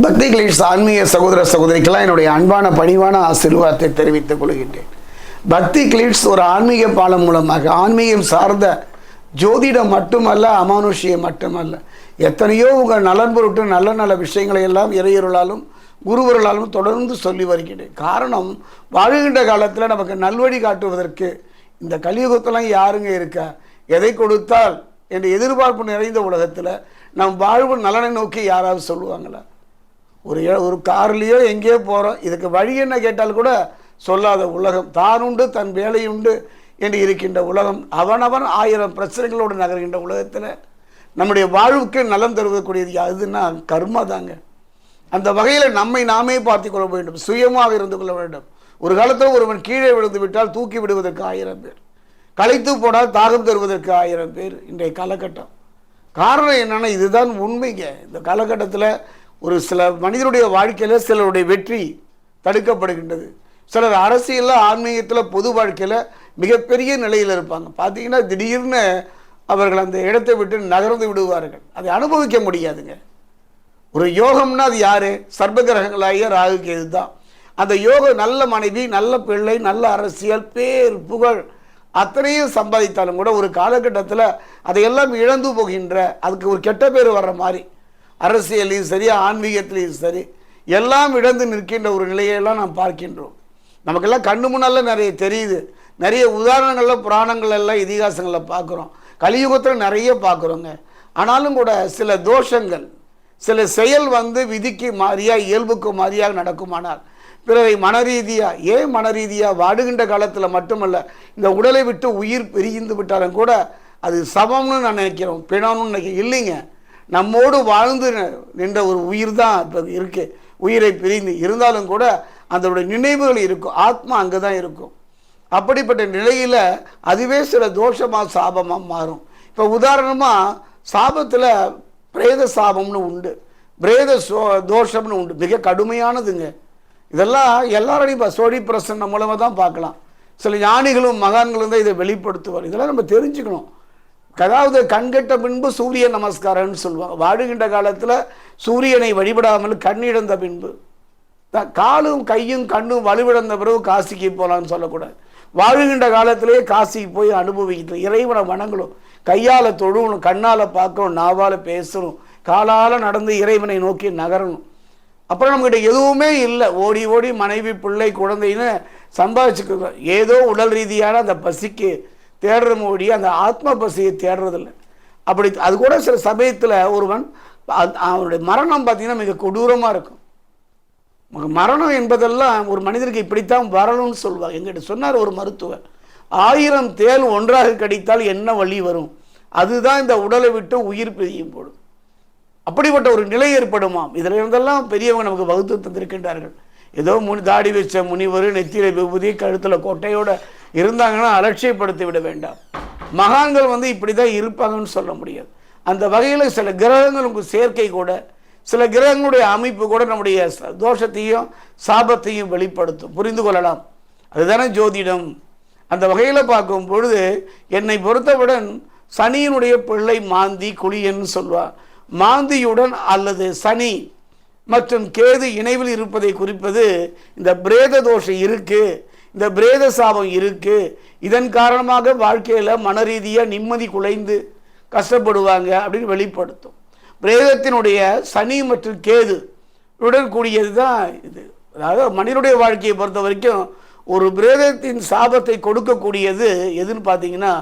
பக்தி கிளீட்ஸ் ஆன்மீக சகோதர சகோதரிக்கெல்லாம் என்னுடைய அன்பான பணிவான ஆசீர்வாதத்தை தெரிவித்துக் கொள்கின்றேன். பக்தி கிளீட்ஸ் ஒரு ஆன்மீக பாலம் மூலமாக ஆன்மீகம் சார்ந்த ஜோதிடம் மட்டுமல்ல, அமானுஷ்யம் மட்டுமல்ல, எத்தனையோ உங்கள் நலன் பொருட்டு நல்ல நல்ல விஷயங்களை எல்லாம் இறையருளாலும் குருவர்களாலும் தொடர்ந்து சொல்லி வருகிறேன். காரணம், வாழ்கின்ற காலத்தில் நமக்கு நல்வழி காட்டுவதற்கு இந்த கலியுகத்தெல்லாம் யாருங்க இருக்கா? எதை கொடுத்தால் என்று எதிர்பார்ப்பு நிறைந்த உலகத்தில் நம் வாழ்வு நலனை நோக்கி யாராவது சொல்லுவாங்களா? ஒரு கார்லேயோ எங்கேயோ போகிறோம், இதுக்கு வழி என்ன கேட்டால் கூட சொல்லாத உலகம், தானுண்டு தன் வேலையுண்டு என்று இருக்கின்ற உலகம், அவனவன் 1000 பிரச்சனைகளோடு நகர்கின்ற உலகத்தில் நம்முடைய வாழ்வுக்கு நலம் தருவதற்குரியது அதுன்னா கர்மா தாங்க. அந்த வகையில் நம்மை நாமே பார்த்து கொள்ள வேண்டும், சுயமாக இருந்து கொள்ள வேண்டும். ஒரு காலத்தில் ஒருவன் கீழே விழுந்து விட்டால் தூக்கி விடுவதற்கு 1000 பேர், களைத்து போனால் தாகம் தருவதற்கு 1000 பேர் இன்றைய காலகட்டம். காரணம் என்னென்னா இதுதான் உண்மைங்க. இந்த காலகட்டத்தில் ஒரு சில மனிதனுடைய வாழ்க்கையில் சிலருடைய வெற்றி தடுக்கப்படுகின்றது. சிலர் அரசியலில், ஆன்மீகத்தில், பொது வாழ்க்கையில் மிகப்பெரிய நிலையில் இருப்பாங்க. பார்த்தீங்கன்னா திடீர்னு அவர்கள் அந்த இடத்தை விட்டு நகர்ந்து விடுவார்கள். அதை அனுபவிக்க முடியாதுங்க. ஒரு யோகம்னா அது யார்? சர்வகிரகங்களாகிய ராகு கேது தான். அந்த யோகம் நல்ல மனைவி, நல்ல பிள்ளை, நல்ல அரசியல், பேர் புகழ் அத்தனையும் சம்பாதித்தாலும் கூட ஒரு காலகட்டத்தில் அதையெல்லாம் இழந்து போகின்ற, அதுக்கு ஒரு கெட்ட பேர் வர்ற மாதிரி, அரசியலையும் சரி ஆன்மீகத்திலையும் சரி எல்லாம் இழந்து நிற்கின்ற ஒரு நிலையெல்லாம் நாம் பார்க்கின்றோம். நமக்கெல்லாம் கண்ணு முன்னால் நிறைய தெரியுது. நிறைய உதாரணங்களில், புராணங்கள் எல்லாம், இதிகாசங்களில் பார்க்குறோம். கலியுகத்தில் நிறைய பார்க்குறோங்க. ஆனாலும் கூட சில தோஷங்கள், சில செயல் விதிக்கு மாறியாக, இயல்புக்கு மாறியாக நடக்குமானால் பிறரை மனரீதியாக, ஏன் மனரீதியாக வாடுகின்ற காலத்தில் மட்டுமல்ல, இந்த உடலை விட்டு உயிர் பிரிந்து விட்டாலும் கூட அது சமம்னு நான் நினைக்கிறோம், பிணம்னு நினைக்கிறேன். இல்லைங்க, நம்மோடு வாழ்ந்து நின்ற ஒரு உயிர் தான் இப்போ இருக்குது. உயிரை பிரிந்து இருந்தாலும் கூட அதனுடைய நினைவுகள் இருக்கும், ஆத்மா அங்கே தான் இருக்கும். அப்படிப்பட்ட நிலையில் அதுவே சில தோஷமாக சாபமாக மாறும். இப்போ உதாரணமாக சாபத்தில் பிரேத சாபம்னு உண்டு, பிரேத தோஷம்னு உண்டு, மிக கடுமையானதுங்க. இதெல்லாம் எல்லாரோடையும் சோழி பிரசன்னம் மூலமாக தான் பார்க்கலாம். சில ஞானிகளும் மகான்களும் தான் இதை வெளிப்படுத்துவார். இதெல்லாம் நம்ம தெரிஞ்சுக்கணும். அதாவது கண்கட்ட பின்பு சூரிய நமஸ்காரம்னு சொல்லுவாங்க. வாழுகின்ற காலத்தில் சூரியனை வழிபடாமல் கண்ணிழந்த பின்பு, காலும் கையும் கண்ணும் வலுவிழந்த பிறகு காசிக்கு போகலான்னு சொல்லக்கூடாது. வாழுகின்ற காலத்திலேயே காசிக்கு போய் அனுபவிக்கணும், இறைவனை வணங்கணும், கையால் தொழுவணும், கண்ணால் பார்க்கணும், நாவால் பேசணும், காலால் நடந்து இறைவனை நோக்கி நகரணும். அப்புறம் நம்மகிட்ட எதுவுமே இல்லை, ஓடி ஓடி மனைவி பிள்ளை குழந்தைன்னு சம்பாதிச்சுக்க, ஏதோ உடல் ரீதியான அந்த பசிக்கு தேடுற மொழி, அந்த ஆத்ம பசியை தேடுறதில்லை. அப்படி அது கூட சில சமயத்தில் ஒருவன் அவனுடைய மரணம் பார்த்திங்கன்னா மிக கொடூரமாக இருக்கும். மரணம் என்பதெல்லாம் ஒரு மனிதனுக்கு இப்படித்தான் வரணும்னு சொல்லுவாங்க. எங்கிட்ட சொன்னார் ஒரு மருத்துவர், 1000 தேள் ஒன்றாக கடித்தால் என்ன வழி வரும், அதுதான் இந்த உடலை விட்டு உயிர் பிரியும் போடும். அப்படிப்பட்ட ஒரு நிலை ஏற்படுமாம். இதில் இருந்தெல்லாம் பெரியவங்க நமக்கு வகுத்து தந்திருக்கின்றார்கள். ஏதோ தாடி வச்ச முனிவர், நெத்தியில விபூதி, கழுத்தில் கொட்டையோடு இருந்தாங்கன்னா அலட்சியப்படுத்தி விட வேண்டாம். மகான்கள் இப்படி தான் இருப்பாங்கன்னு சொல்ல முடியாது. அந்த வகையில் சில கிரகங்களுக்கு சேர்க்கை கூட, சில கிரகங்களுடைய அமைப்பு கூட நம்முடைய தோஷத்தையும் சாபத்தையும் வெளிப்படுத்தும், புரிந்து கொள்ளலாம். அதுதானே ஜோதிடம். அந்த வகையில் பார்க்கும் பொழுது என்னை பொறுத்தவுடன் சனியினுடைய பிள்ளை மாந்தி குளியன்னு சொல்வார். மாந்தியுடன் அல்லது சனி மற்றும் கேது இணைவில் இருப்பதை குறிப்பது இந்த பிரேத தோஷம் இருக்குது, இந்த பிரேத சாபம் இருக்குது. இதன் காரணமாக வாழ்க்கையில் மனரீதியாக நிம்மதி குலைந்து கஷ்டப்படுவாங்க அப்படின்னு வெளிப்படுத்தும். பிரேதத்தினுடைய சனி மற்றும் கேது உடன் கூடியது தான் இது. அதாவது மனிதனுடைய வாழ்க்கையை பொறுத்த வரைக்கும் ஒரு பிரேதத்தின் சாபத்தை கொடுக்கக்கூடியது எதுன்னு பார்த்தீங்கன்னா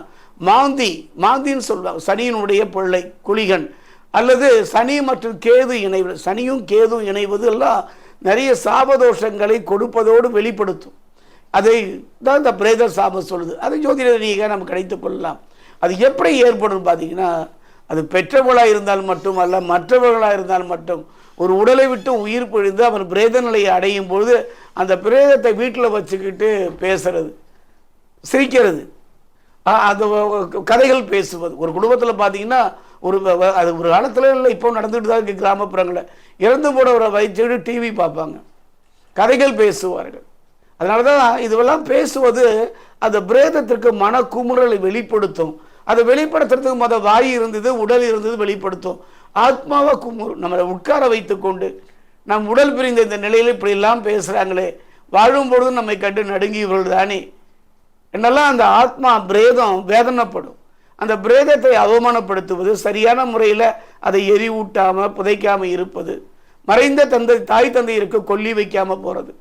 மாந்தின்னு சொல்லுவாங்க. சனியினுடைய பிள்ளை குளிகன் அல்லது சனி மற்றும் கேது இணைவு, சனியும் கேதும் இணைவது எல்லாம் நிறைய சாபதோஷங்களை கொடுப்பதோடு வெளிப்படுத்தும். அதை தான் இந்த பிரேத சாபம் சொல்லுது. அதை ஜோதிட ரீதியாக நம்ம கிடைத்துக் கொள்ளலாம். அது எப்படி ஏற்படும் பார்த்தீங்கன்னா, அது பெற்றவர்களாக இருந்தால் மட்டுமல்ல, மற்றவர்களாக இருந்தால் மட்டும் ஒரு உடலை விட்டு உயிர் பிழிந்து அவன் பிரேத நிலையை அடையும் பொழுது அந்த பிரேதத்தை வீட்டில் வச்சுக்கிட்டு பேசுறது, சிரிக்கிறது, அந்த கதைகள் பேசுவது. ஒரு குடும்பத்தில் பார்த்தீங்கன்னா அது ஒரு காலத்தில் இல்லை, இப்போ நடந்துகிட்டு தான் இருக்குது. கிராமப்புறங்களில் இறந்து போனவரை வச்சுட்டு டிவி பார்ப்பாங்க, கதைகள் பேசுவார்கள். அதனால தான் இதுவெல்லாம் பேசுவது அந்த பிரேதத்திற்கு மன குமுறலை வெளிப்படுத்தும். அதை வெளிப்படுத்துறதுக்கு வாய் இருந்தது, உடல் இருந்தது, வெளிப்படுத்தும். ஆத்மாவை நம்மளை உட்கார வைத்து கொண்டு நம் உடல் பிரிந்த இந்த நிலையில் இப்படியெல்லாம் பேசுகிறாங்களே, வாழும்பொழுது நம்மை கண்டு நடுங்கியவர்கள் தானே என்னெல்லாம் அந்த ஆத்மா பிரேதம் வேதனைப்படும். அந்த பிரேதத்தை அவமானப்படுத்துவது, சரியான முறையில் அதை எரிவூட்டாமல் புதைக்காமல் இருப்பது, மறைந்த தாய் தந்தையருக்கு கொல்லி வைக்காமல் போகிறது,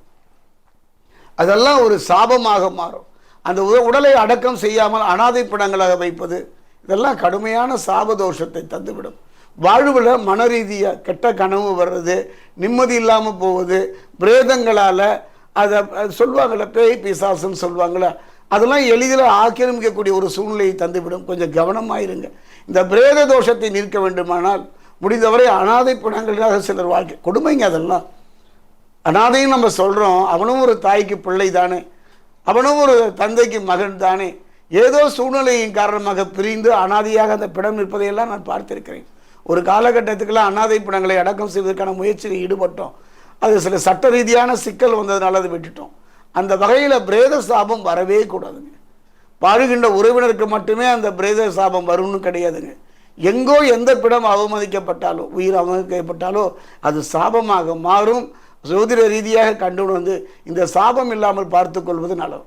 அதெல்லாம் ஒரு சாபமாக மாறும். அந்த உடலை அடக்கம் செய்யாமல் அனாதை படங்களாக வைப்பது, இதெல்லாம் கடுமையான சாபதோஷத்தை தந்துவிடும். வாழ்வில் மன ரீதியாக கெட்ட கனவு வர்றது, நிம்மதி இல்லாமல் போவது, பிரேதங்களால் அதை சொல்லுவாங்கள்ல, பேய் பிசாசுன்னு சொல்லுவாங்களே, அதெல்லாம் எளிதில் ஆக்கிரமிக்கக்கூடிய ஒரு சூழ்நிலையை தந்துவிடும். கொஞ்சம் கவனமாயிருங்க. இந்த பிரேத தோஷத்தை நிற்க வேண்டுமானால் முடிந்தவரை அனாதை படங்களாக சிலர் வாழ்க்கை கொடுமைங்க. அதெல்லாம் அனாதையும் நம்ம சொல்கிறோம், அவனும் ஒரு தாய்க்கு பிள்ளை தானே, அவனும் ஒரு தந்தைக்கு மகன் தானே. ஏதோ சூழ்நிலையின் காரணமாக பிரிந்து அனாதையாக அந்த பிடம் நிற்பதையெல்லாம் நான் பார்த்திருக்கிறேன். ஒரு காலகட்டத்துக்கெல்லாம் அனாதை பிணங்களை அடக்கம் செய்வதற்கான முயற்சியில் ஈடுபட்டோம். அது சில சட்ட ரீதியான சிக்கல் வந்ததுனால அதை விட்டுட்டோம். அந்த வகையில் பிரேத சாபம் வரவே கூடாதுங்க. வாழுகின்ற உறவினருக்கு மட்டுமே அந்த பிரேத சாபம் வரும்னு கிடையாதுங்க. எங்கோ எந்த பிடம் அவமதிக்கப்பட்டாலோ, உயிர் அவமதிக்கப்பட்டாலோ அது சாபமாக மாறும். ஜோதிட ரீதியாக கண்டு வந்து இந்த சாபம் இல்லாமல் பார்த்து கொள்வது நல்லது.